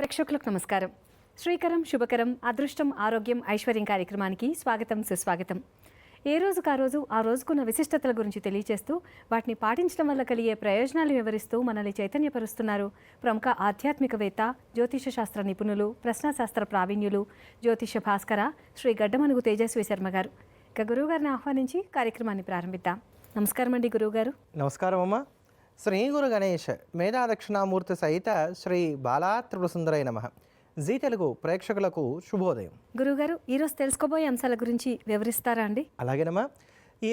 ప్రేక్షకులకు నమస్కారం. శ్రీకరం శుభకరం అదృష్టం ఆరోగ్యం ఐశ్వర్యం కార్యక్రమానికి స్వాగతం సుస్వాగతం. ఏ రోజుకు ఆ రోజుకున్న విశిష్టతల గురించి తెలియజేస్తూ వాటిని పాటించడం వల్ల కలిగే ప్రయోజనాలు వివరిస్తూ మనల్ని చైతన్యపరుస్తున్నారు ప్రముఖ ఆధ్యాత్మికవేత్త, జ్యోతిష శాస్త్ర నిపుణులు, ప్రశ్నాశాస్త్ర ప్రావీణ్యులు, జ్యోతిష భాస్కర శ్రీ గడ్డమనుగు తేజస్వి శర్మ గారు. ఇక గురువుగారిని ఆహ్వానించి కార్యక్రమాన్ని ప్రారంభిద్దాం. నమస్కారం అండి గురువుగారు. నమస్కారం అమ్మ. శ్రీ గురు గణేష్ మేధా దక్షిణామూర్తి సహిత శ్రీ బాలా త్రిపుర సుందరై నమః. జీ తెలుగు ప్రేక్షకులకు శుభోదయం. గురువుగారు, ఈరోజు తెలుసుకోబోయే అంశాల గురించి వివరిస్తారా అండి? అలాగేనమ్మా.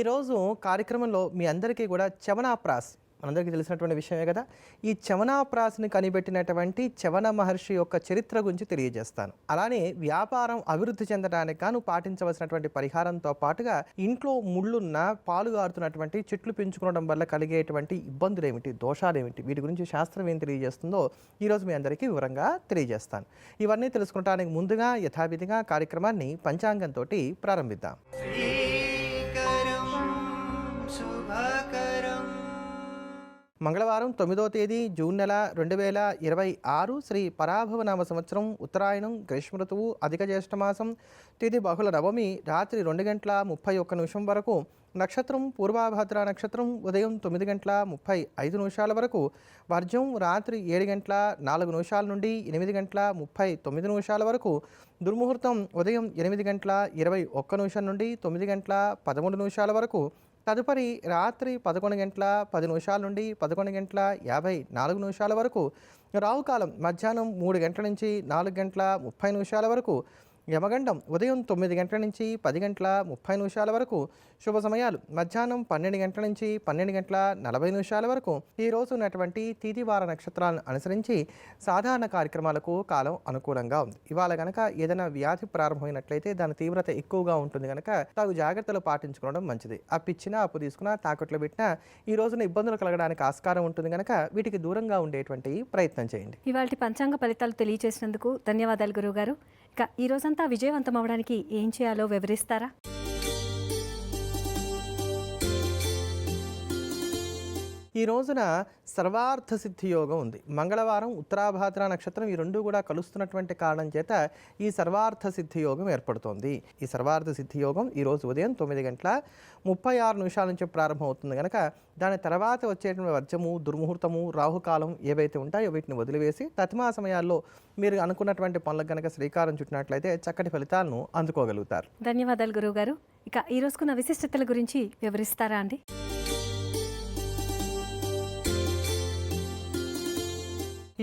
ఈరోజు కార్యక్రమంలో మీ అందరికీ కూడా చవనాప్రాస్ మనందరికీ తెలిసినటువంటి విషయమే కదా. ఈ చవనాప్రాస్ని కనిపెట్టినటువంటి చవన మహర్షి యొక్క చరిత్ర గురించి తెలియజేస్తాను. అలానే వ్యాపారం అభివృద్ధి చెందడానికి గాను పాటించవలసినటువంటి పరిహారంతో పాటుగా ఇంట్లో ముళ్ళున్న పాలు గారుతున్నటువంటి చెట్లు పెంచుకోవడం వల్ల కలిగేటువంటి ఇబ్బందులు ఏమిటి, దోషాలు ఏమిటి, వీటి గురించి శాస్త్రం ఏం తెలియజేస్తుందో ఈరోజు మీ అందరికీ వివరంగా తెలియజేస్తాను. ఇవన్నీ తెలుసుకోవడానికి ముందుగా యథావిధిగా కార్యక్రమాన్ని పంచాంగంతో ప్రారంభిద్దాం. మంగళవారం 9వ తేదీ జూన్ నెల 2026 శ్రీ పరాభవనామ సంవత్సరం, ఉత్తరాయణం, గ్రీష్మ ఋతువు, అధిక జ్యేష్ఠమాసం, తిథి బహుళ నవమి, రాత్రి 2:31 వరకు, నక్షత్రం పూర్వాభాద్ర నక్షత్రం, ఉదయం 9:35 వరకు, వర్జం రాత్రి 7:04 నుండి 8:39 వరకు, దుర్ముహూర్తం ఉదయం 8:21 నుండి 9:13 వరకు, తదుపరి రాత్రి 11:10 నుండి 11:54 వరకు, రావుకాలం మధ్యాహ్నం 3 గంటల నుంచి 4:30 వరకు, యమగండం ఉదయం 9 గంటల నుంచి 10:30 వరకు, శుభ సమయాలు మధ్యాహ్నం 12 గంటల నుంచి 12:40 వరకు. ఈ రోజు ఉన్నటువంటి తిథివార నక్షత్రాలను అనుసరించి సాధారణ కార్యక్రమాలకు కాలం అనుకూలంగా ఉంది. ఇవాళ కనుక ఏదైనా వ్యాధి ప్రారంభమైనట్లయితే దాని తీవ్రత ఎక్కువగా ఉంటుంది కనుక తగు జాగ్రత్తలు పాటించుకోవడం మంచిది. అప్పిచ్చినా, అప్పు తీసుకున్నా, తాకట్లో పెట్టినా ఈ రోజున ఇబ్బందులు కలగడానికి ఆస్కారం ఉంటుంది కనుక వీటికి దూరంగా ఉండేటువంటి ప్రయత్నం చేయండి. ఇవాళ పంచాంగ ఫలితాలు తెలియజేసినందుకు ధన్యవాదాలు గురువుగారు. ఇక ఈ రోజంతా విజయవంతం అవడానికి ఏం చేయాలో వివరిస్తారా? ఈ రోజున సర్వార్థ సిద్ధి యోగం ఉంది. మంగళవారం, ఉత్తరాభాద్ర నక్షత్రం ఈ రెండు కూడా కలుస్తున్నటువంటి కారణం చేత ఈ సర్వార్థ సిద్ధి యోగం ఏర్పడుతోంది. ఈ సర్వార్థ సిద్ధి యోగం ఈరోజు ఉదయం 9:36 నుంచి ప్రారంభం అవుతుంది కనుక దాని తర్వాత వచ్చేటువంటి వర్జము, దుర్ముహూర్తము, రాహుకాలం ఏవైతే ఉంటాయో వీటిని వదిలివేసి తతిమా సమయాల్లో మీరు అనుకున్నటువంటి పనులకు కనుక శ్రీకారం చుట్టినట్లయితే చక్కటి ఫలితాలను అందుకోగలుగుతారు. ధన్యవాదాలు గురువుగారు. ఇక ఈ రోజుకున్న విశిష్టతల గురించి వివరిస్తారా అండి?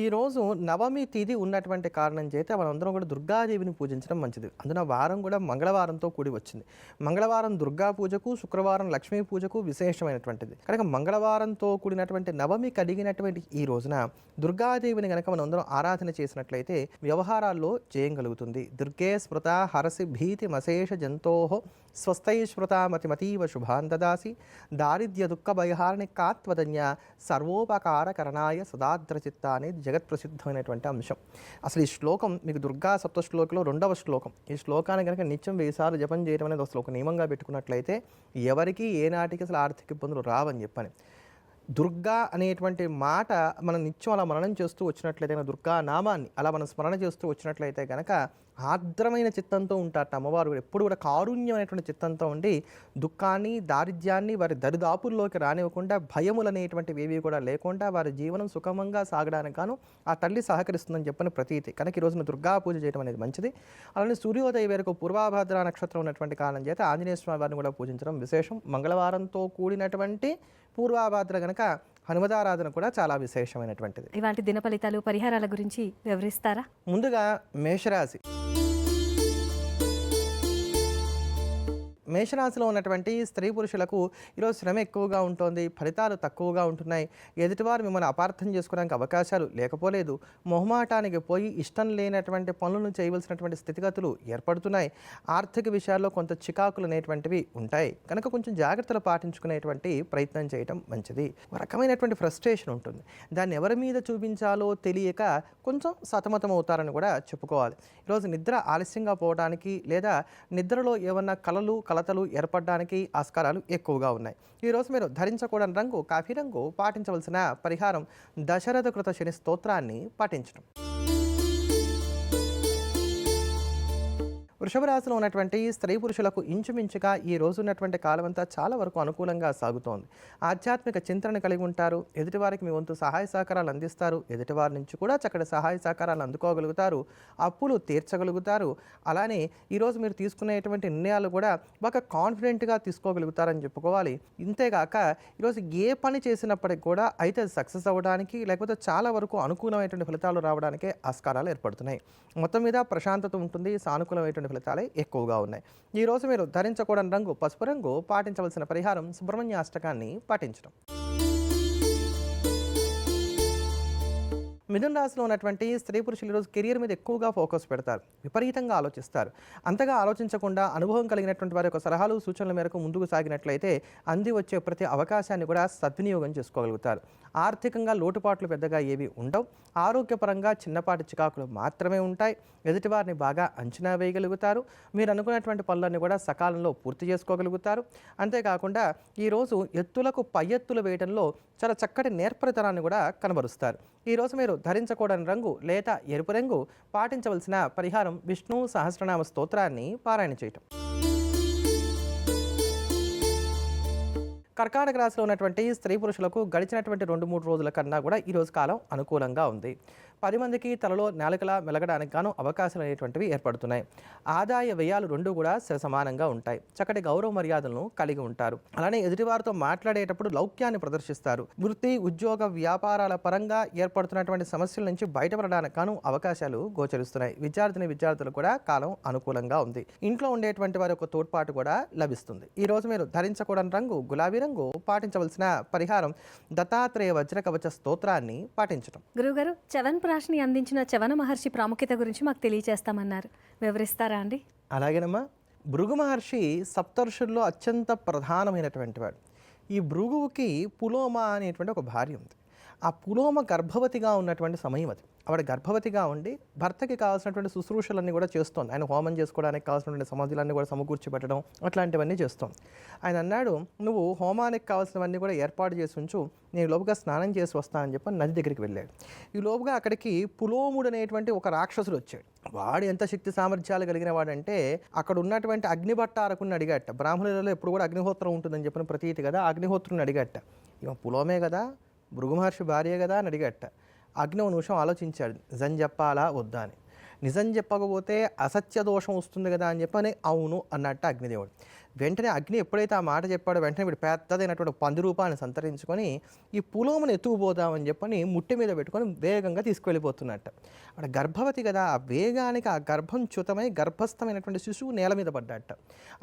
ఈరోజు నవమి తిథి ఉన్నటువంటి కారణం చేత మనందరం కూడా దుర్గాదేవిని పూజించడం మంచిది. అందున వారం కూడా మంగళవారంతో కూడి వచ్చింది. మంగళవారం దుర్గా పూజకు, శుక్రవారం లక్ష్మీ పూజకు విశేషమైనటువంటిది కనుక మంగళవారంతో కూడినటువంటి నవమి కలిగినటువంటి ఈ రోజున దుర్గాదేవిని కనుక మనందరం ఆరాధన చేసినట్లయితే వ్యవహారాల్లో జయం కలుగుతుంది. దుర్గే స్మృత హరసి భీతి మశేష జంతోహో స్వస్థై స్మృతామతిమతీవ శుభాన్ దదాసి దారిద్ర్య దుఃఖ భయహారిణి కాత్వదన్య సర్వోపకారకరణాయ సదాద్రచిత్త అనేది జగత్ప్రసిద్ధమైనటువంటి అంశం. అసలు ఈ శ్లోకం మీకు దుర్గా సప్తశ్లోకంలో 2వ శ్లోకం. ఈ శ్లోకాన్ని కనుక నిత్యం 1000 సార్లు జపం చేయడం అనేది అసలు ఒక నియమంగా పెట్టుకున్నట్లయితే ఎవరికి ఏనాటికి అసలు ఆర్థిక ఇబ్బందులు రావని చెప్పని. దుర్గా అనేటువంటి మాట మనం నిత్యం అలా మననం చేస్తూ వచ్చినట్లయితే, దుర్గా నామాన్ని అలా మనం స్మరణ చేస్తూ వచ్చినట్లయితే కనుక ఆర్ద్రమైన చిత్తంతో ఉంటారట అమ్మవారు. ఎప్పుడు కూడా కారుణ్యమైనటువంటి చిత్తంతో ఉండి దుఃఖాన్ని, దారిద్ర్యాన్ని వారి దరిదాపుల్లోకి రానివ్వకుండా, భయములు అనేటువంటివి ఏవి కూడా లేకుండా వారి జీవనం సుఖమంగా సాగడానికి గాను ఆ తల్లి సహకరిస్తుందని చెప్పని ప్రతీతి కనుక ఈ రోజున దుర్గా పూజ చేయడం అనేది మంచిది. అలానే సూర్యోదయ వేరకు పూర్వాభాద్ర నక్షత్రం ఉన్నటువంటి కారణం చేత ఆంజనేయ స్వామి వారిని కూడా పూజించడం విశేషం. మంగళవారంతో కూడినటువంటి పూర్వాభాద్ర గనక హనుమదారాధన కూడా చాలా విశేషమైనటువంటిది. ఇవాటి దిన ఫలితాలు, పరిహారాల గురించి వివరిస్తారా? ముందుగా మేషరాశి. మేషరాశిలో ఉన్నటువంటి స్త్రీ పురుషులకు ఈరోజు శ్రమ ఎక్కువగా ఉంటుంది, ఫలితాలు తక్కువగా ఉంటున్నాయి. ఎదుటివారు మిమ్మల్ని అపార్థం చేసుకోవడానికి అవకాశాలు లేకపోలేదు. మొహమాటానికి పోయి ఇష్టం లేనటువంటి పనులను చేయవలసినటువంటి స్థితిగతులు ఏర్పడుతున్నాయి. ఆర్థిక విషయాల్లో కొంత చికాకులు అనేటువంటివి ఉంటాయి కనుక కొంచెం జాగ్రత్తలు పాటించుకునేటువంటి ప్రయత్నం చేయడం మంచిది. ఒక రకమైనటువంటి ఫ్రస్ట్రేషన్ ఉంటుంది. దాన్ని ఎవరి మీద చూపించాలో తెలియక కొంచెం సతమతం అవుతారని కూడా చెప్పుకోవాలి. ఈరోజు నిద్ర ఆలస్యంగా పోవడానికి లేదా నిద్రలో ఏమన్నా కలతలు ఏర్పడడానికి ఆస్కారాలు ఎక్కువగా ఉన్నాయి. ఈరోజు మీరు ధరించకూడని రంగు కాఫీ రంగు. పాటించవలసిన పరిహారం దశరథ కృత శని స్తోత్రాన్ని పఠించడం. వృషభ రాశిలో ఉన్నటువంటి స్త్రీ పురుషులకు ఇంచుమించుగా ఈ రోజు ఉన్నటువంటి కాలం అంతా చాలా వరకు అనుకూలంగా సాగుతోంది. ఆధ్యాత్మిక చింతన కలిగి ఉంటారు. ఎదుటివారికి మీ వంతు సహాయ సహకారాలు అందిస్తారు. ఎదుటివారి నుంచి కూడా చక్కటి సహాయ సహకారాలు అందుకోగలుగుతారు. అప్పులు తీర్చగలుగుతారు. అలానే ఈరోజు మీరు తీసుకునేటువంటి నిర్ణయాలు కూడా బాగా కాన్ఫిడెంట్గా తీసుకోగలుగుతారని చెప్పుకోవాలి. ఇంతేగాక ఈరోజు ఏ పని చేసినప్పటికి కూడా అయితే సక్సెస్ అవ్వడానికి లేకపోతే చాలా వరకు అనుకూలమైనటువంటి ఫలితాలు రావడానికే ఆస్కారాలు ఏర్పడుతున్నాయి. మొత్తం మీద ప్రశాంతత ఉంటుంది. సానుకూలమైనటువంటి ఫలితాలే ఎక్కువగా ఉన్నాయి. ఈరోజు మీరు ధరించకూడని రంగు పసుపు రంగు. పాటించవలసిన పరిహారం సుబ్రహ్మణ్య అష్టకాన్ని పాటించడం. మిథున రాశిలో ఉన్నటువంటి స్త్రీ పురుషులు ఈరోజు కెరియర్ మీద ఎక్కువగా ఫోకస్ పెడతారు. విపరీతంగా ఆలోచిస్తారు. అంతగా ఆలోచించకుండా అనుభవం కలిగినటువంటి వారి యొక్క సలహాలు సూచనల మేరకు ముందుకు సాగినట్లయితే అంది వచ్చే ప్రతి అవకాశాన్ని కూడా సద్వినియోగం చేసుకోగలుగుతారు. ఆర్థికంగా లోటుపాట్లు పెద్దగా ఏవి ఉండవు. ఆరోగ్యపరంగా చిన్నపాటి చికాకులు మాత్రమే ఉంటాయి. ఎదుటివారిని బాగా అంచనా వేయగలుగుతారు. మీరు అనుకున్నటువంటి పనులన్నీ కూడా సకాలంలో పూర్తి చేసుకోగలుగుతారు. అంతేకాకుండా ఈరోజు ఎత్తులకు పై ఎత్తులు వేయడంలో చాలా చక్కటి నేర్పరితనాన్ని కూడా కనబరుస్తారు. ఈరోజు మీరు ధరించకూడని రంగు లేత ఎరుపు రంగు. పాటించవలసిన పరిహారం విష్ణు సహస్రనామ స్తోత్రాన్ని పారాయణ చేయటం. కర్కాటక రాశిలో ఉన్నటువంటి స్త్రీ పురుషులకు గడిచినటువంటి 2-3 రోజుల కన్నా కూడా ఈరోజు కాలం అనుకూలంగా ఉంది. 10 మందికి తలలో నేలకలా మెలగడానికి గాను అవకాశాలు అనేటువంటివి ఏర్పడుతున్నాయి. ఆదాయ వ్యయాలు రెండు కూడా సమానంగా ఉంటాయి. చక్కటి గౌరవ మర్యాదలను కలిగి ఉంటారు. అలానే ఎదుటివారితో మాట్లాడేటప్పుడు లౌక్యాన్ని ప్రదర్శిస్తారు. వృత్తి ఉద్యోగ వ్యాపారాల పరంగా ఏర్పడుతున్నటువంటి సమస్యల నుంచి బయటపడడానికి గాను అవకాశాలు గోచరిస్తున్నాయి. విద్యార్థులు కూడా కాలం అనుకూలంగా ఉంది. ఇంట్లో ఉండేటువంటి వారి యొక్క తోడ్పాటు కూడా లభిస్తుంది. ఈ రోజు మీరు ధరించకూడని రంగు గులాబీ రంగు. పాటించవలసిన పరిహారం దత్తాత్రేయ వజ్ర కవచ స్తోత్రాన్ని పాటించడం. గురువుగారు, చవన్ప్రాష్ని అందించిన చవన మహర్షి ప్రాముఖ్యత గురించి మాకు తెలియజేస్తామన్నారు. వివరిస్తారా అండి? అలాగేనమ్మా. భృగు మహర్షి సప్తర్షుల్లో అత్యంత ప్రధానమైనటువంటి వాడు. ఈ భృగువుకి పులోమ అనేటువంటి ఒక భార్య ఉంది. ఆ పులోమ గర్భవతిగా ఉన్నటువంటి సమయం అది. ఆవిడ గర్భవతిగా ఉండి భర్తకి కావాల్సినటువంటి శుశ్రూషలన్నీ కూడా చేస్తోంది. ఆయన హోమం చేసుకోవడానికి కావాల్సినటువంటి సమాధులన్నీ కూడా సమకూర్చి పెట్టడం అట్లాంటివన్నీ చేస్తోంది. ఆయన అన్నాడు, నువ్వు హోమానికి కావాల్సినవన్నీ కూడా ఏర్పాటు చేసి ఉంచు, నేను లోపుగా స్నానం చేసి వస్తానని చెప్పి నది దగ్గరికి వెళ్ళాడు. ఈ లోపుగా అక్కడికి పులోముడు అనేటువంటి ఒక రాక్షసుడు వచ్చాడు. వాడు ఎంత శక్తి సామర్థ్యాలు కలిగిన వాడంటే అక్కడ ఉన్నటువంటి అగ్నిభట్టారకుని అడిగట్ట. బ్రాహ్మణులలో ఎప్పుడు కూడా అగ్నిహోత్రం ఉంటుందని చెప్పిన ప్రతీతి కదా. అగ్నిహోత్రుని అడిగట్ట, ఇవ పులోమే కదా, భృగు మహర్షి భార్య కదా అని అడిగట్ట. అగ్ని ఒక నిమిషం ఆలోచించాడు, నిజం చెప్పాలా వద్దా అని. నిజం చెప్పకపోతే అసత్య దోషం వస్తుంది కదా అని చెప్పని అవును అన్నట్టు అగ్నిదేవుడు. వెంటనే అగ్ని ఎప్పుడైతే ఆ మాట చెప్పాడో వెంటనే వీడు పెద్దదైనటువంటి పంది రూపాన్ని సంతరించుకొని ఈ పులోమును ఎత్తుకుపోదామని చెప్పని ముట్టి మీద పెట్టుకొని వేగంగా తీసుకువెళ్ళిపోతున్నట్ట. అక్కడ గర్భవతి కదా, ఆ వేగానికి ఆ గర్భం చ్యుతమై గర్భస్థమైనటువంటి శిశువు నేల మీద పడ్డాట.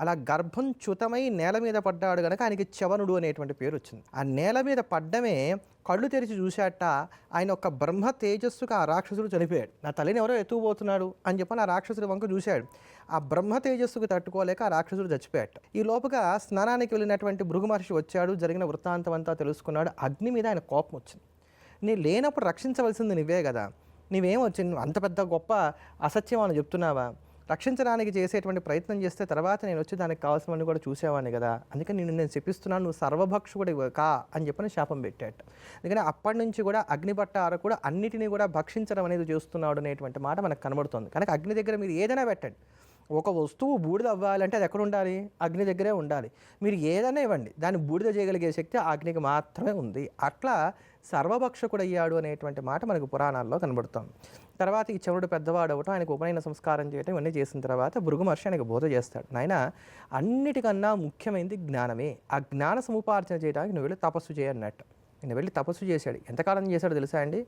అలా గర్భం చ్యుతమై నేల మీద పడ్డాడు కనుక ఆయనకి చవనుడు అనేటువంటి పేరు వచ్చింది. ఆ నేల మీద పడ్డమే కళ్ళు తెరిచి చూశాట. ఆయన ఒక బ్రహ్మ తేజస్సుకు ఆ రాక్షసుడు చనిపోయాడు. నా తల్లిని ఎవరో ఎత్తుకుపోతున్నాడు అని చెప్పని ఆ రాక్షసుడి వంక చూశాడు. ఆ బ్రహ్మ తేజస్సుకు తట్టుకోలేక ఆ రాక్షసుడు చచ్చిపోయాట. ఈ లోపుగా స్నానానికి వెళ్ళినటువంటి భృగు మహర్షి వచ్చాడు. జరిగిన వృత్తాంతం అంతా తెలుసుకున్నాడు. అగ్ని మీద ఆయన కోపం వచ్చింది. నీ లేనప్పుడు రక్షించవలసింది నువ్వే కదా, నీవేం వచ్చింది, అంత పెద్ద గొప్ప అసత్యం అని చెప్తున్నావా? రక్షించడానికి చేసేటువంటి ప్రయత్నం చేస్తే తర్వాత నేను వచ్చి దానికి కావాల్సినవన్నీ కూడా చూసేవాడిని కదా, అందుకని నేను చెప్పిస్తున్నాను, నువ్వు సర్వభక్షకుడి కా అని చెప్పని శాపం పెట్టాట. అందుకని అప్పటి నుంచి కూడా అగ్నిభట్ట అరకుడు అన్నిటినీ కూడా భక్షించడం అనేది చేస్తున్నాడు అనేటువంటి మాట మనకు కనబడుతుంది. కనుక అగ్ని దగ్గర మీరు ఏదైనా పెట్టండి. ఒక వస్తువు బూడిద అవ్వాలంటే అది ఎక్కడ ఉండాలి? అగ్ని దగ్గరే ఉండాలి. మీరు ఏదైనా ఇవ్వండి, దాన్ని బూడిద చేయగలిగే శక్తి ఆ అగ్నికి మాత్రమే ఉంది. అట్లా సర్వభక్షకుడు అయ్యాడు అనేటువంటి మాట మనకు పురాణాల్లో కనబడుతుంది. తర్వాత ఈ చవుడు పెద్దవాడు అవటం, ఆయనకు ఉపనయన సంస్కారం చేయటం ఇవన్నీ చేసిన తర్వాత భృగు మహర్షి ఆయనకు బోధ చేస్తాడు. నాయన, అన్నిటికన్నా ముఖ్యమైనది జ్ఞానమే. ఆ జ్ఞాన సముపార్జన చేయడానికి నువ్వు వెళ్ళి తపస్సు చేయన్నట్టు. నేను వెళ్ళి తపస్సు చేశాడు. ఎంతకాలం చేశాడు తెలుసా అండి?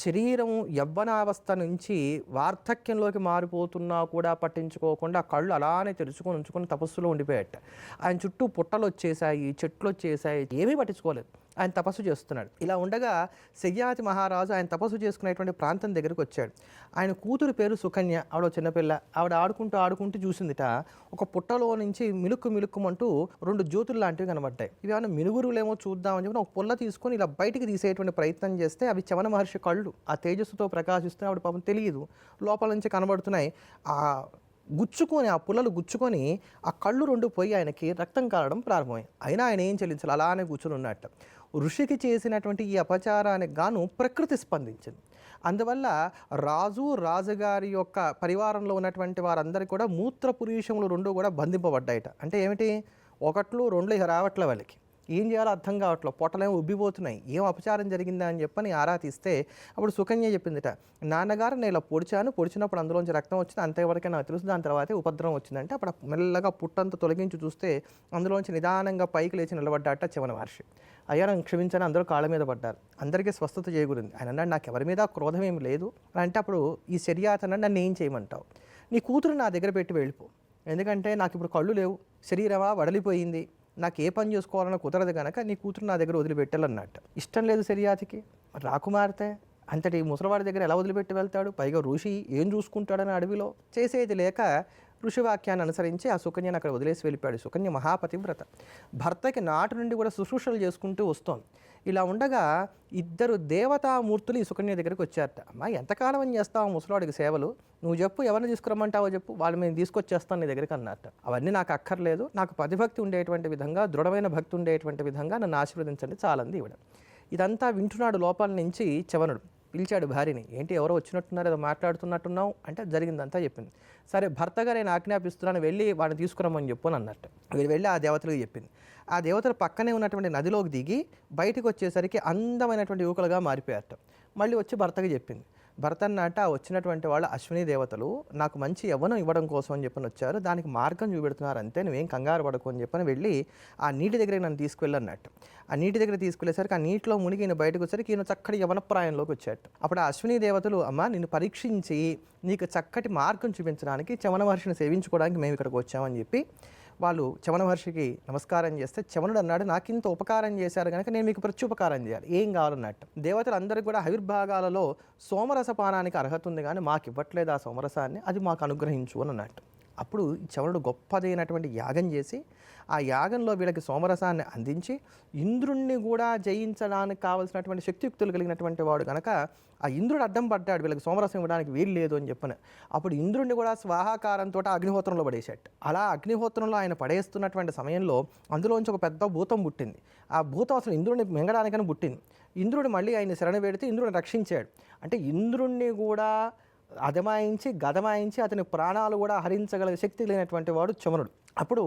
శరీరం యవ్వనావస్థ నుంచి వార్ధక్యంలోకి మారిపోతున్నా కూడా పట్టించుకోకుండా కళ్ళు అలానే తెరుచుకొని ఉంచుకొని తపస్సులో ఉండిపోయాట. ఆయన చుట్టూ పుట్టలు వచ్చేసాయి, చెట్లు వచ్చేసాయి, ఏమీ పట్టించుకోలేదు. ఆయన తపస్సు చేస్తున్నాడు. ఇలా ఉండగా శయ్యాతి మహారాజు ఆయన తపస్సు చేసుకునేటువంటి ప్రాంతం దగ్గరికి వచ్చాడు. ఆయన కూతురు పేరు సుకన్య. ఆవిడ చిన్నపిల్ల. ఆవిడ ఆడుకుంటూ చూసిందిట, ఒక పుట్టలో నుంచి మిలుక్కుమంటూ 2 జ్యోతులు లాంటివి కనబడ్డాయి. ఇవి ఏమైనా మినుగురులేమో చూద్దామని చెప్పి ఒక పుల్ల తీసుకొని ఇలా బయటికి తీసేటువంటి ప్రయత్నం చేస్తే అవి చవన మహర్షి కళ్ళు ఆ తేజస్సుతో ప్రకాశిస్తూ ఆవిడ పాపం తెలియదు, లోపల నుంచి కనబడుతున్నాయి. ఆ పుల్లలు గుచ్చుకొని ఆ కళ్ళు 2 పోయి ఆయనకి రక్తం కారడం ప్రారంభమై, అయినా ఆయన ఏం చెల్లించాలి, అలానే కూర్చొని ఉన్నట్ట. ఋషికి చేసినటువంటి ఈ అపచారానికి గాను ప్రకృతి స్పందించింది. అందువల్ల రాజుగారి యొక్క పరివారంలో ఉన్నటువంటి వారందరికీ కూడా మూత్రపురీషములు 2 కూడా బంధింపబడ్డాయట. అంటే ఏమిటి, 1, 2 ఇక రావట్లే వాళ్ళకి. ఏం చేయాలో అర్థం కావట్లేదు, పొట్టలేమో ఉబ్బిపోతున్నాయి, ఏం అపచారం జరిగిందా అని చెప్పని ఆరా తీస్తే అప్పుడు సుకన్య చెప్పిందిట, నాన్నగారు నేను ఇలా పొడిచినప్పుడు అందులోంచి రక్తం వచ్చింది, అంతవరకే నాకు తెలుసు, దాని తర్వాతే ఉపద్రవం వచ్చిందంటే అప్పుడు మెల్లగా పుట్టంతా తొలగించి చూస్తే అందులోంచి నిదానంగా పైకి లేచి నిలబడ్డాట చవన మహర్షి. అయ్యా నన్ను క్షమించని అందరూ కాళ్ళ మీద పడ్డారు, అందరికీ స్వస్థత చేకూరింది. ఆయన అన్నాడు, నాకు ఎవరి మీద క్రోధం ఏమి లేదు అంటే అప్పుడు ఈ శర్యాతన నన్ను ఏం చేయమంటావు, నీ కూతురు నా దగ్గర పెట్టి వెళ్ళిపో, ఎందుకంటే నాకు ఇప్పుడు కళ్ళు లేవు, శరీరమా వడలిపోయింది, నాకు ఏ పని చేసుకోవాలన్నా కుదరదు కనుక నీ కూతురు నా దగ్గర వదిలిపెట్టాలన్నట్టు. ఇష్టం లేదు శర్యాతికి, రాకుమార్తె అంతటి ముసలివాడి దగ్గర ఎలా వదిలిపెట్టి వెళ్తాడు, పైగా ఋషి ఏం చూసుకుంటాడని అడవిలో. చేసేది లేక ఋషివాక్యాన్ని అనుసరించి ఆ సుకన్యను అక్కడ వదిలేసి వెళ్ళిపోయాడు. సుకన్య మహాపతివ్రత, భర్తకి నాటి నుండి కూడా శుశ్రూషలు చేసుకుంటూ వస్తోంది. ఇలా ఉండగా 2 దేవతామూర్తులు ఈ సుకన్య దగ్గరికి వచ్చారట. అమ్మా ఎంతకాలం అని చేస్తావు ముసలివాడికి సేవలు, నువ్వు చెప్పు ఎవరిని తీసుకురమ్మంటావో చెప్పు, వాళ్ళు మేము తీసుకొచ్చేస్తాను నీ దగ్గరికి అన్నట్ట. అవన్నీ నాకు అక్కర్లేదు, నాకు పతిభక్తి ఉండేటువంటి విధంగా, దృఢమైన భక్తి ఉండేటువంటి విధంగా నన్ను ఆశీర్వదించండి చాలంది ఇవ్వడం. ఇదంతా వింటున్నాడు లోపల నుంచి చవనుడు. పిలిచాడు భార్యని, ఏంటి ఎవరో వచ్చినట్టున్నారు, ఏదో మాట్లాడుతున్నట్టున్నావు అంటే జరిగిందంతా చెప్పింది. సరే భర్తగా నేను ఆజ్ఞాపిస్తున్నాను, వెళ్ళి వాడిని తీసుకురమ్మని చెప్పు అని అన్నట్టు. వీళ్ళు వెళ్ళి ఆ దేవతలకు చెప్పింది. ఆ దేవతలు పక్కనే ఉన్నటువంటి నదిలోకి దిగి బయటకు వచ్చేసరికి అందమైనటువంటి యువకులుగా మారిపోయారట. మళ్ళీ వచ్చి భర్తకి చెప్పింది. భర్త అన్నట్టు ఆ వచ్చినటువంటి వాళ్ళు అశ్విని దేవతలు నాకు మంచి యవ్వనం ఇవ్వడం కోసం అని చెప్పని వచ్చారు, దానికి మార్గం చూపెడుతున్నారు అంతే, నువ్వేం కంగారు పడకు అని చెప్పని వెళ్ళి ఆ నీటి దగ్గరికి నన్ను తీసుకువెళ్ళన్నట్టు. ఆ నీటి దగ్గర తీసుకెళ్లేసరికి ఆ నీటిలో మునిగి ఈయన బయటకు వచ్చేసరికి ఈయన చక్కటి యవనప్రాయంలోకి వచ్చాడు. అప్పుడు ఆ అశ్విని దేవతలు, అమ్మ నిన్ను పరీక్షించి నీకు చక్కటి మార్గం చూపించడానికి చవన మహర్షిని సేవించుకోవడానికి మేము ఇక్కడికి వచ్చామని చెప్పి వాళ్ళు చవన మహర్షికి నమస్కారం చేస్తే చవనుడు అన్నాడు, నాకు ఇంత ఉపకారం చేశారు కనుక నేను మీకు ప్రత్యుపకారం చేయాలి, ఏం కావాలన్నట్టు. దేవతలందరికీ కూడా ఆవిర్భాగాలలో సోమరసపానానికి అర్హత ఉంది కానీ మాకు ఇవ్వట్లేదు ఆ సోమరసాన్ని, అది మాకు అనుగ్రహించు అని అన్నట్టు. అప్పుడు చవనుడు గొప్పదైనటువంటి యాగం చేసి ఆ యాగంలో వీళ్ళకి సోమరసాన్ని అందించి ఇంద్రుణ్ణి కూడా జయించడానికి కావలసినటువంటి శక్తియుక్తులు కలిగినటువంటి వాడు కనుక ఆ ఇంద్రుడు అడ్డం పడ్డాడు, వీళ్ళకి సోమరసం ఇవ్వడానికి వీలు లేదు అని చెప్పిన. అప్పుడు ఇంద్రుడిని కూడా స్వాహాకారంతో అగ్నిహోత్రంలో పడేశాడు. అలా అగ్నిహోత్రంలో ఆయన పడేస్తున్నటువంటి సమయంలో అందులోంచి ఒక పెద్ద భూతం పుట్టింది. ఆ భూతం అసలు ఇంద్రుడిని మింగడానికని పుట్టింది. ఇంద్రుడు మళ్ళీ ఆయన శరణ పెడితే ఇంద్రుడిని రక్షించాడు. అంటే ఇంద్రుణ్ణి కూడా అదమాయించి గదమాయించి అతని ప్రాణాలు కూడా హరించగల శక్తి లేనటువంటి వాడు చవనుడు. అప్పుడు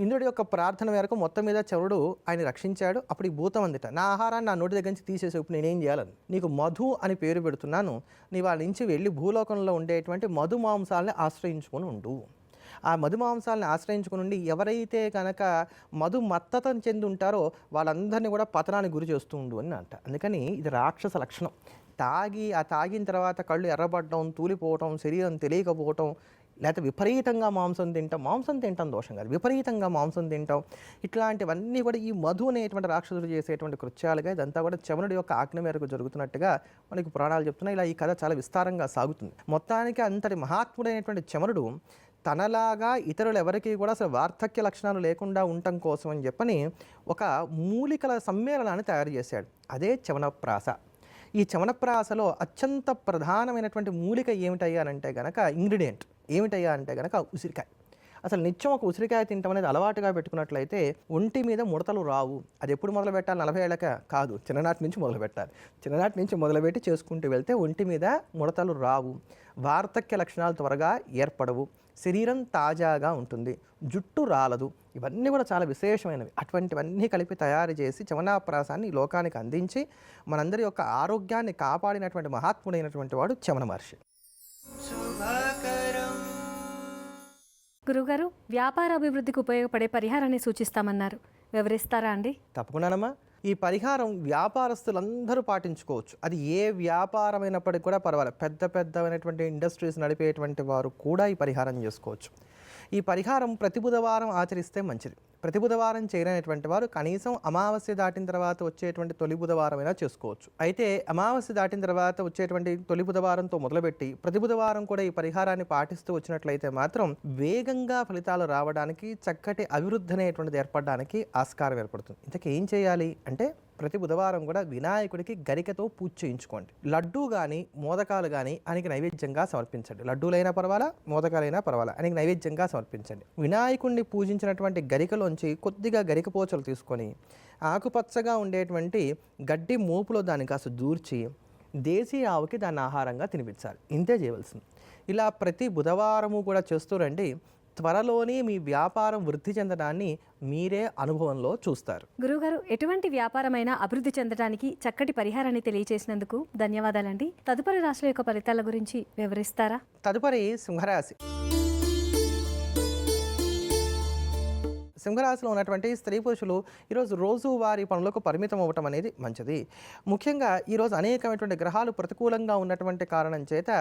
ఇంద్రుడి యొక్క ప్రార్థన మేరకు మొత్తం మీద చవనుడు ఆయన రక్షించాడు. అప్పుడు ఈ భూతం అందిట, నా ఆహారాన్ని నా నోటి దగ్గర నుంచి తీసేసి ఇప్పుడు నేనేం చేయాలని, నీకు మధు అని పేరు పెడుతున్నాను, నీ వాళ్ళ నుంచి వెళ్ళి భూలోకంలో ఉండేటువంటి మధు మాంసాలని ఆశ్రయించుకొని ఉండు. ఆ మధు మాంసాలను ఆశ్రయించుకుని ఉండి ఎవరైతే కనుక మధు మత్తతం చెంది ఉంటారో వాళ్ళందరినీ కూడా పతనానికి గురి చేస్తూ ఉండు అని అంట. అందుకని ఇది రాక్షస లక్షణం. తాగిన తర్వాత కళ్ళు ఎర్రబడటం, తూలిపోవటం, శరీరం తెలియకపోవటం, లేకపోతే విపరీతంగా మాంసం తింటాం దోషం కాదు, విపరీతంగా మాంసం తింటాం, ఇట్లాంటివన్నీ కూడా ఈ మధు అనేటువంటి రాక్షసుడు చేసేటువంటి కృత్యాలుగా ఇదంతా కూడా చవనుడి యొక్క ఆజ్ఞ మేరకు జరుగుతున్నట్టుగా మనకి పురాణాలు చెప్తున్నాయి. ఇలా ఈ కథ చాలా విస్తారంగా సాగుతుంది. మొత్తానికి అంతటి మహాత్ముడైనటువంటి చవనుడు తనలాగా ఇతరులు ఎవరికి కూడా అసలు వార్ధక్య లక్షణాలు లేకుండా ఉండటం కోసం అని చెప్పని ఒక మూలికల సమ్మేళనాన్ని తయారు చేశాడు. అదే చవనప్రాస. ఈ చవనప్రాసలో అత్యంత ప్రధానమైనటువంటి మూలిక ఏమిటయ్యా అంటే గనక ఇంగ్రీడియంట్ ఏమిటయ్యా అంటే గనక ఉసిరికాయ. అసలు నిత్యం ఒక ఉసిరికాయ తింటాం అనేది అలవాటుగా పెట్టుకున్నట్లయితే ఒంటి మీద ముడతలు రావు. అది ఎప్పుడు మొదలు పెట్టాలి, 40 ఏళ్ళక కాదు, చిన్ననాటి నుంచి మొదలు పెట్టాలి. చిన్ననాటి నుంచి మొదలుపెట్టి చేసుకుంటూ వెళ్తే ఒంటి మీద ముడతలు రావు, వార్ధక్య లక్షణాలు త్వరగా ఏర్పడవు, శరీరం తాజాగా ఉంటుంది, జుట్టు రాలదు. ఇవన్నీ కూడా చాలా విశేషమైనవి. అటువంటివన్నీ కలిపి తయారు చేసి చవనాప్రాసాన్ని ఈ లోకానికి అందించి మనందరి యొక్క ఆరోగ్యాన్ని కాపాడినటువంటి మహాత్ముడైనటువంటి వాడు చవన మహర్షి. గురుగారు, వ్యాపార అభివృద్ధికి ఉపయోగపడే పరిహారాన్ని సూచిస్తామన్నారు, వివరిస్తారా అండి? తప్పకుండానమ్మా. ఈ పరిహారం వ్యాపారస్తులందరూ పాటించుకోవచ్చు. అది ఏ వ్యాపారమైనప్పటికీ కూడా పర్వాలేదు. పెద్దమైనటువంటి ఇండస్ట్రీస్ నడిపేటువంటి వారు కూడా ఈ పరిహారం చేసుకోవచ్చు. ఈ పరిహారం ప్రతి బుధవారం ఆచరిస్తే మంచిది. ప్రతి బుధవారం చేయనటువంటి వారు కనీసం అమావాస్య దాటిన తర్వాత వచ్చేటువంటి తొలి బుధవారమైనా చేసుకోవచ్చు. అయితే అమావాస్య దాటిన తర్వాత వచ్చేటువంటి తొలి బుధవారంతో మొదలుపెట్టి ప్రతి బుధవారం కూడా ఈ పరిహారాన్ని పాటిస్తూ వచ్చినట్లయితే మాత్రం వేగంగా ఫలితాలు రావడానికి, చక్కటి అభివృద్ధి అనేటువంటిది ఏర్పడడానికి ఆస్కారం ఏర్పడుతుంది. ఇంతకీ ఏం చేయాలి అంటే ప్రతి బుధవారం కూడా వినాయకుడికి గరికతో పూజ చేయించుకోండి. లడ్డూ కానీ మోదకాలు కానీ ఆయనకి నైవేద్యంగా సమర్పించండి. లడ్డూలైనా పర్వాలా, మోదకాలైనా పర్వాలా, ఆయనకి నైవేద్యంగా సమర్పించండి. వినాయకుడిని పూజించినటువంటి గరికలోంచి కొద్దిగా గరికపోచలు తీసుకొని ఆకుపచ్చగా ఉండేటువంటి గడ్డి మోపులో దాన్ని కాస్త దూర్చి దేశీయ ఆవుకి దాన్ని ఆహారంగా తినిపించాలి. ఇంతే చేయవలసింది. ఇలా ప్రతి బుధవారము కూడా చేస్తూ రండి. త్వరలోనే మీ వ్యాపారం వృద్ధి చెందడాన్ని మీరే అనుభవంలో చూస్తారు. గురువుగారు, ఎటువంటి వ్యాపారమైన అభివృద్ధి చెందడానికి చక్కటి పరిహారాన్ని తెలియచేసినందుకు ధన్యవాదాలండి. తదుపరి రాశుల యొక్క ఫలితాల గురించి వివరిస్తారా? తదుపరి సింహరాశి. సింహరాశిలో ఉన్నటువంటి స్త్రీ పురుషులు ఈరోజు రోజువారీ పనులకు పరిమితం అవ్వటం అనేది మంచిది. ముఖ్యంగా ఈరోజు అనేకమైనటువంటి గ్రహాలు ప్రతికూలంగా ఉన్నటువంటి కారణం చేత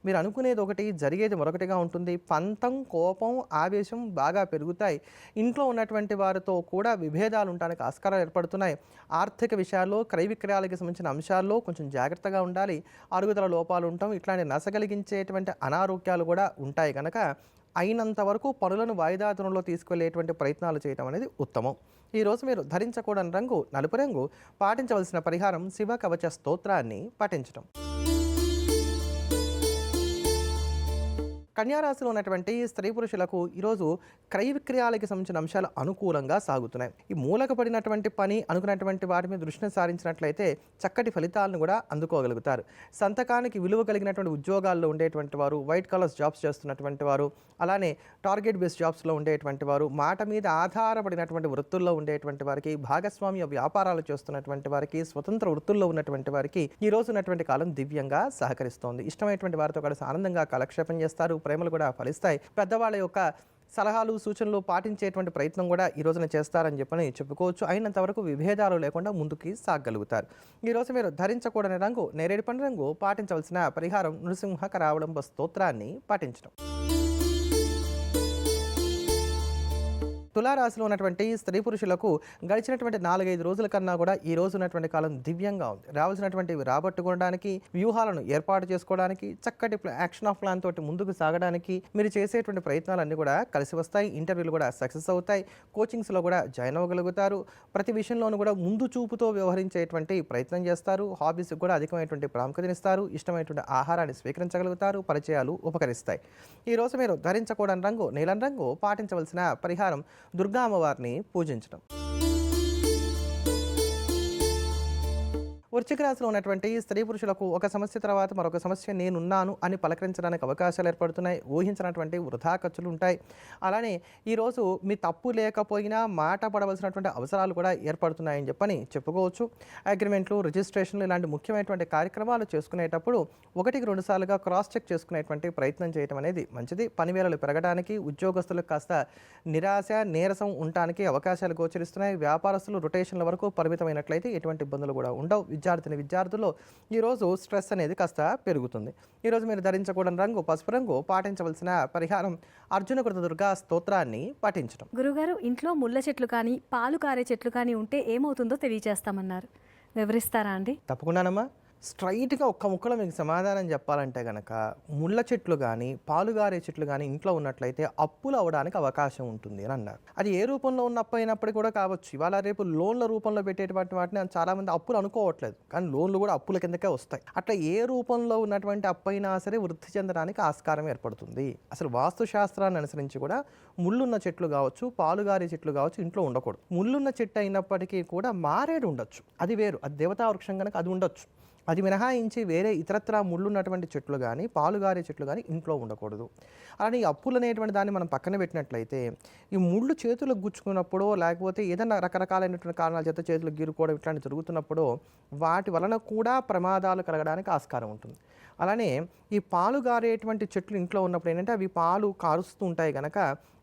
మీరు అనుకునేది ఒకటి, జరిగేది మరొకటిగా ఉంటుంది. పంతం, కోపం, ఆవేశం బాగా పెరుగుతాయి. ఇంట్లో ఉన్నటువంటి వారితో కూడా విభేదాలు ఉండడానికి ఆస్కారాలు ఏర్పడుతున్నాయి. ఆర్థిక విషయాల్లో, క్రయ విక్రయాలకు సంబంధించిన అంశాల్లో కొంచెం జాగ్రత్తగా ఉండాలి. అరుగుదల లోపాలు ఉండటం, ఇట్లాంటి నసగలిగించేటువంటి అనారోగ్యాలు కూడా ఉంటాయి కనుక అయినంత వరకు పనులను వాయిదాతనంలో తీసుకెళ్లేటువంటి ప్రయత్నాలు చేయడం అనేది ఉత్తమం. ఈరోజు మీరు ధరించకూడని రంగు నలుపు రంగు. పాటించవలసిన పరిహారం శివ కవచ స్తోత్రాన్ని పఠించడం. కన్యారాశిలో ఉన్నటువంటి స్త్రీ పురుషులకు ఈరోజు క్రయ విక్రయాలకి సంబంధించిన అంశాలు అనుకూలంగా సాగుతున్నాయి. ఈ మూలకపడినటువంటి పని అనుకున్నటువంటి వాటి మీద దృష్టిని సారించినట్లయితే చక్కటి ఫలితాలను కూడా అందుకోగలుగుతారు. సంతకానికి విలువ కలిగినటువంటి ఉద్యోగాల్లో ఉండేటువంటి వారు, వైట్ కలర్స్ జాబ్స్ చేస్తున్నటువంటి వారు, అలానే టార్గెట్ బేస్డ్ జాబ్స్లో ఉండేటువంటి వారు, మాట మీద ఆధారపడినటువంటి వృత్తుల్లో ఉండేటువంటి వారికి, భాగస్వామ్య వ్యాపారాలు చేస్తున్నటువంటి వారికి, స్వతంత్ర వృత్తుల్లో ఉన్నటువంటి వారికి ఈ రోజు ఉన్నటువంటి కాలం దివ్యంగా సహకరిస్తోంది. ఇష్టమైనటువంటి వారితో కలిసి ఆనందంగా కాలక్షేపం చేస్తారు. ప్రేమలు కూడా ఫలిస్తాయి. పెద్దవాళ్ళ యొక్క సలహాలు సూచనలు పాటించేటువంటి ప్రయత్నం కూడా ఈ రోజున చేస్తారని చెప్పని చెప్పుకోవచ్చు. అయినంత వరకు విభేదాలు లేకుండా ముందుకి సాగలుగుతారు. ఈరోజు మీరు ధరించకూడని రంగు నేరేడు పండు రంగు. పాటించవలసిన పరిహారం నృసింహ కరావళంబ స్తోత్రాన్ని పాటించడం. తులారాశిలో ఉన్నటువంటి స్త్రీ పురుషులకు గడిచినటువంటి 4-5 రోజుల కన్నా కూడా ఈ రోజు ఉన్నటువంటి కాలం దివ్యంగా ఉంది. రావాల్సినటువంటివి రాబట్టుకోవడానికి, వ్యూహాలను ఏర్పాటు చేసుకోవడానికి, చక్కటి యాక్షన్ ఆఫ్ ప్లాన్ తోటి ముందుకు సాగడానికి మీరు చేసేటువంటి ప్రయత్నాలన్నీ కూడా కలిసి వస్తాయి. ఇంటర్వ్యూలు కూడా సక్సెస్ అవుతాయి. కోచింగ్స్లో కూడా జాయిన్ అవ్వగలుగుతారు. ప్రతి విషయంలోనూ కూడా ముందు చూపుతో వ్యవహరించేటువంటి ప్రయత్నం చేస్తారు. హాబీస్కి కూడా అధికమైనటువంటి ప్రాముఖ్యతనిస్తారు. ఇష్టమైనటువంటి ఆహారాన్ని స్వీకరించగలుగుతారు. పరిచయాలు ఉపకరిస్తాయి. ఈరోజు మీరు ధరించకూడని రంగు నీలం రంగు. పాటించవలసిన పరిహారం దుర్గా అమ్మవారిని పూజించడం. వృశ్చిక రాశిలో ఉన్నటువంటి స్త్రీ పురుషులకు ఒక సమస్య తర్వాత మరొక సమస్య నేనున్నాను అని పలకరించడానికి అవకాశాలు ఏర్పడుతున్నాయి. ఊహించినటువంటి వృధా ఖర్చులు ఉంటాయి. అలానే ఈరోజు మీ తప్పు లేకపోయినా మాట పడవలసినటువంటి అవసరాలు కూడా ఏర్పడుతున్నాయని చెప్పని చెప్పుకోవచ్చు. అగ్రిమెంట్లు, రిజిస్ట్రేషన్లు ఇలాంటి ముఖ్యమైనటువంటి కార్యక్రమాలు చేసుకునేటప్పుడు 1-2 సార్లుగా క్రాస్ చెక్ చేసుకునేటువంటి ప్రయత్నం చేయడం అనేది మంచిది. పనివేళలు పెరగడానికి, ఉద్యోగస్తులకు కాస్త నిరాశ, నీరసం ఉండటానికి అవకాశాలు గోచరిస్తున్నాయి. వ్యాపారస్తులు రొటేషన్ల వరకు పరిమితమైనట్లయితే ఎటువంటి ఇబ్బందులు కూడా ఉండవు. విద్యార్థుల్లో ఈరోజు స్ట్రెస్ అనేది కాస్త పెరుగుతుంది. ఈరోజు మీరు ధరించకూడని రంగు పసుపు రంగు. పాటించవలసిన పరిహారం అర్జునకృత దుర్గా స్తోత్రాన్ని పఠించడం. గురుగారు, ఇంట్లో ముళ్ళ చెట్లు కానీ పాలు కారే చెట్లు కానీ ఉంటే ఏమవుతుందో తెలియజేస్తామన్నారు. వివరిస్తారా అండి? తప్పకుండానమ్మా. స్ట్రైట్గా ఒక్క ముక్కలో మీకు సమాధానం చెప్పాలంటే కనుక ముళ్ళ చెట్లు కానీ పాలుగారే చెట్లు కానీ ఇంట్లో ఉన్నట్లయితే అప్పులు అవ్వడానికి అవకాశం ఉంటుంది అని అన్నారు. అది ఏ రూపంలో ఉన్న అప్పు అయినప్పటికీ కూడా కావచ్చు. ఇవాళ రేపు లోన్ల రూపంలో పెట్టేటువంటి వాటిని చాలామంది అప్పులు అనుకోవట్లేదు, కానీ లోన్లు కూడా అప్పుల కిందకే వస్తాయి. అట్లా ఏ రూపంలో ఉన్నటువంటి అప్పు అయినా సరే వృద్ధి చెందడానికి ఆస్కారం ఏర్పడుతుంది. అసలు వాస్తు శాస్త్రాన్ని అనుసరించి కూడా ముళ్ళున్న చెట్లు కావచ్చు, పాలుగారే చెట్లు కావచ్చు ఇంట్లో ఉండకూడదు. ముళ్ళున్న చెట్టు అయినప్పటికీ కూడా మారేడు ఉండొచ్చు, అది వేరు, అది దేవతా వృక్షం కనుక అది ఉండొచ్చు. అది మినహాయించి వేరే ఇతరత్రా ముళ్ళు ఉన్నటువంటి చెట్లు కానీ పాలుగారే చెట్లు కానీ ఇంట్లో ఉండకూడదు. అలానే ఈ అప్పులు అనేటువంటి దాన్ని మనం పక్కన పెట్టినట్లయితే ఈ ముళ్ళు చేతులకు గుచ్చుకున్నప్పుడు, లేకపోతే ఏదైనా రకరకాలైనటువంటి కారణాల చేత చేతులకు గీరుకోవడం ఇట్లాంటి జరుగుతున్నప్పుడు వాటి వలన కూడా ప్రమాదాలు కలగడానికి ఆస్కారం ఉంటుంది. అలానే ఈ పాలు గారేటువంటి చెట్లు ఇంట్లో ఉన్నప్పుడు ఏంటంటే అవి పాలు కారుస్తూ ఉంటాయి కనుక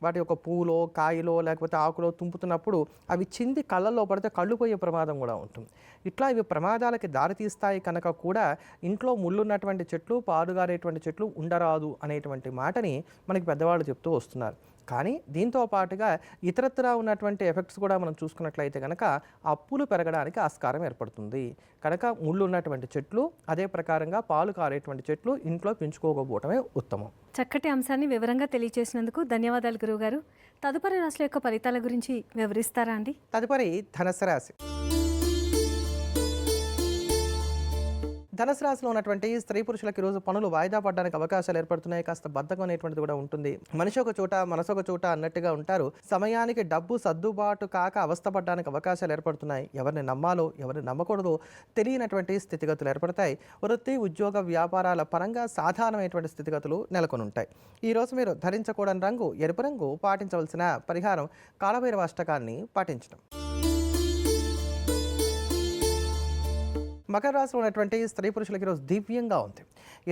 వాటి యొక్క పూలో, కాయలో, లేకపోతే ఆకులో తుంపుతున్నప్పుడు అవి చింది కళ్ళల్లో పడితే కళ్ళు పోయే ప్రమాదం కూడా ఉంటుంది. ఇట్లా ఇవి ప్రమాదాలకి దారితీస్తాయి కనుక కూడా ఇంట్లో ముళ్ళున్నటువంటి చెట్లు, పాలుగారేటువంటి చెట్లు ఉండరాదు అనేటువంటి మాటని మనకి పెద్దవాళ్ళు చెప్తూ వస్తున్నారు. కానీ దీంతో పాటుగా ఇతరత్రా ఉన్నటువంటి ఎఫెక్ట్స్ కూడా మనం చూసుకున్నట్లయితే కనుక అప్పులు పెరగడానికి ఆస్కారం ఏర్పడుతుంది. కనుక ముళ్ళు ఉన్నటువంటి చెట్లు, అదే ప్రకారంగా పాలు కారేటువంటి చెట్లు ఇంట్లో పెంచుకోకపోవటమే ఉత్తమం. చక్కటి అంశాన్ని వివరంగా తెలియజేసినందుకు ధన్యవాదాలు గురువుగారు. తదుపరి రాశుల యొక్క ఫలితాల గురించి వివరిస్తారా అండి? తదుపరి ధనుస్సు రాశి. ధనుసు రాశిలో ఉన్నటువంటి స్త్రీ పురుషులకు ఈరోజు పనులు వాయిదా పడడానికి అవకాశాలు ఏర్పడుతున్నాయి. కాస్త బద్ధకం అనేటువంటిది కూడా ఉంటుంది. మనిషి ఒక చోట మనసు ఒక చోట అన్నట్టుగా ఉంటారు. సమయానికి డబ్బు సర్దుబాటు కాక అవస్థపడడానికి అవకాశాలు ఏర్పడుతున్నాయి. ఎవరిని నమ్మాలో ఎవరిని నమ్మకూడదో తెలియనటువంటి స్థితిగతులు ఏర్పడతాయి. వృత్తి ఉద్యోగ వ్యాపారాల పరంగా సాధారణమైనటువంటి స్థితిగతులు నెలకొని ఉంటాయి. ఈరోజు మీరు ధరించకూడని రంగు ఎరుపు రంగు. పాటించవలసిన పరిహారం కాలభైరవ అష్టకాన్ని పాటించడం. మకర రాశిలో ఉన్నటువంటి స్త్రీ పురుషులకు ఈరోజు దివ్యంగా ఉంది.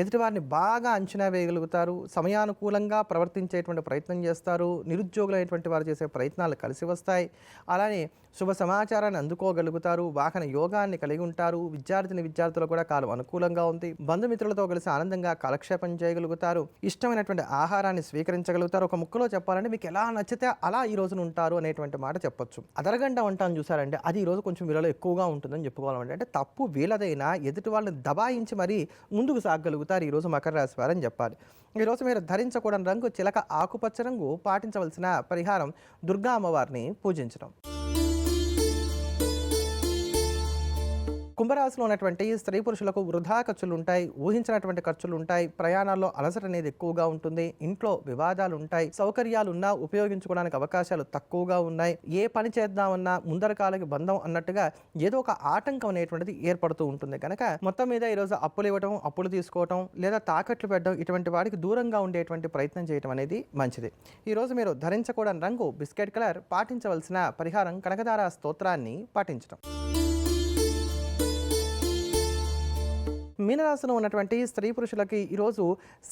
ఎదుటివారిని బాగా అంచనా వేయగలుగుతారు. సమయానుకూలంగా ప్రవర్తించేటువంటి ప్రయత్నం చేస్తారు. నిరుద్యోగులైనటువంటి వారు చేసే ప్రయత్నాలు కలిసి వస్తాయి. అలానే శుభ సమాచారాన్ని అందుకోగలుగుతారు. వాహన యోగాన్ని కలిగి ఉంటారు. విద్యార్థులు కూడా కాలం అనుకూలంగా ఉంది. బంధుమిత్రులతో కలిసి ఆనందంగా కాలక్షేపం చేయగలుగుతారు. ఇష్టమైనటువంటి ఆహారాన్ని స్వీకరించగలుగుతారు. ఒక ముక్కలో చెప్పాలంటే మీకు ఎలా నచ్చితే అలా ఈ రోజున ఉంటారు అనేటువంటి మాట చెప్పొచ్చు. అదరగంట ఉంటాను చూసారంటే అది ఈ రోజు కొంచెం వీళ్ళలో ఎక్కువగా ఉంటుందని చెప్పుకోవాలంటే, అంటే తప్పు వీళ్ళదైనా ఎదుటి వాళ్ళని దబాయించి మరీ ముందుకు సాగగలుగుతారు ఈరోజు మకర రాశి వారని చెప్పాలి. ఈరోజు మీరు ధరించకూడని రంగు చిలక ఆకుపచ్చ రంగు. పాటించవలసిన పరిహారం దుర్గా అమ్మవారిని పూజించడం. కుంభరాశిలో ఉన్నటువంటి స్త్రీ పురుషులకు వృధా ఖర్చులు ఉంటాయి. ఊహించినటువంటి ఖర్చులు ఉంటాయి. ప్రయాణాల్లో అలసట అనేది ఎక్కువగా ఉంటుంది. ఇంట్లో వివాదాలు ఉంటాయి. సౌకర్యాలు ఉన్నా ఉపయోగించుకోవడానికి అవకాశాలు తక్కువగా ఉన్నాయి. ఏ పని చేద్దామన్నా ముందరకాలకి బంధం అన్నట్టుగా ఏదో ఒక ఆటంకం అనేటువంటిది ఏర్పడుతూ ఉంటుంది. కనుక మొత్తం మీద ఈరోజు అప్పులు ఇవ్వడం, అప్పులు తీసుకోవడం లేదా తాకట్లు పెట్టడం ఇటువంటి వాడికి దూరంగా ఉండేటువంటి ప్రయత్నం చేయడం అనేది మంచిది. ఈరోజు మీరు ధరించకూడని రంగు బిస్కెట్ కలర్. పాటించవలసిన పరిహారం కనకదార స్తోత్రాన్ని పాటించడం. మీనరాశిలో ఉన్నటువంటి స్త్రీ పురుషులకి ఈరోజు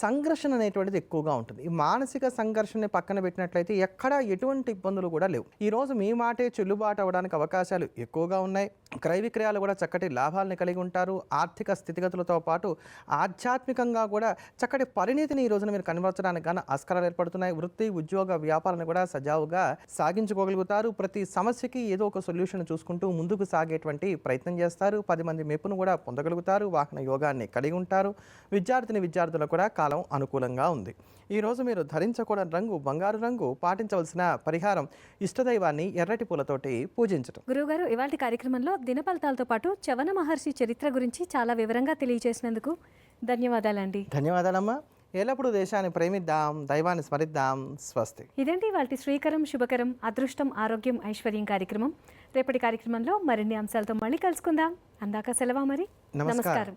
సంఘర్షణ అనేటువంటిది ఎక్కువగా ఉంటుంది. ఈ మానసిక సంఘర్షణని పక్కన పెట్టినట్లయితే ఎక్కడా ఎటువంటి ఇబ్బందులు కూడా లేవు. ఈరోజు మీ మాటే చెల్లుబాటు అవ్వడానికి అవకాశాలు ఎక్కువగా ఉన్నాయి. క్రయ విక్రయాలు కూడా చక్కటి లాభాలను కలిగి ఉంటారు. ఆర్థిక స్థితిగతులతో పాటు ఆధ్యాత్మికంగా కూడా చక్కటి పరిణితిని ఈ రోజున మీరు కనబరచడానికి గాను ఆస్కారాలు ఏర్పడుతున్నాయి. వృత్తి ఉద్యోగ వ్యాపారాన్ని కూడా సజావుగా సాగించుకోగలుగుతారు. ప్రతి సమస్యకి ఏదో ఒక సొల్యూషన్ చూసుకుంటూ ముందుకు సాగేటువంటి ప్రయత్నం చేస్తారు. 10 మంది మెప్పును కూడా పొందగలుగుతారు. వాహన యోగాన్ని కలిగి ఉంటారు. విద్యార్థులకు కూడా కాలం అనుకూలంగా ఉంది. ఈరోజు మీరు ధరించకూడని రంగు బంగారు రంగు. పాటించవలసిన పరిహారం ఇష్టదైవాన్ని ఎర్రటి పూలతోటి పూజించడం. గురువుగారు, ఇవాళ కార్యక్రమంలో దిన ఫలితాలతో పాటు చవన మహర్షి చరిత్ర గురించి చాలా వివరంగా తెలియజేసినందుకు ధన్యవాదాలండి. ధన్యవాదాలమ్మా. ఎల్లప్పుడూ దేశాన్ని ప్రేమిద్దాం, దైవాన్ని స్మరిద్దాం. స్వస్తి. ఇదేంటి వాటి శ్రీకరం శుభకరం అదృష్టం ఆరోగ్యం ఐశ్వర్యం కార్యక్రమం. రేపటి కార్యక్రమంలో మరిన్ని అంశాలతో మళ్ళీ కలుసుకుందాం. అందాక సెలవా మరి. నమస్కారం.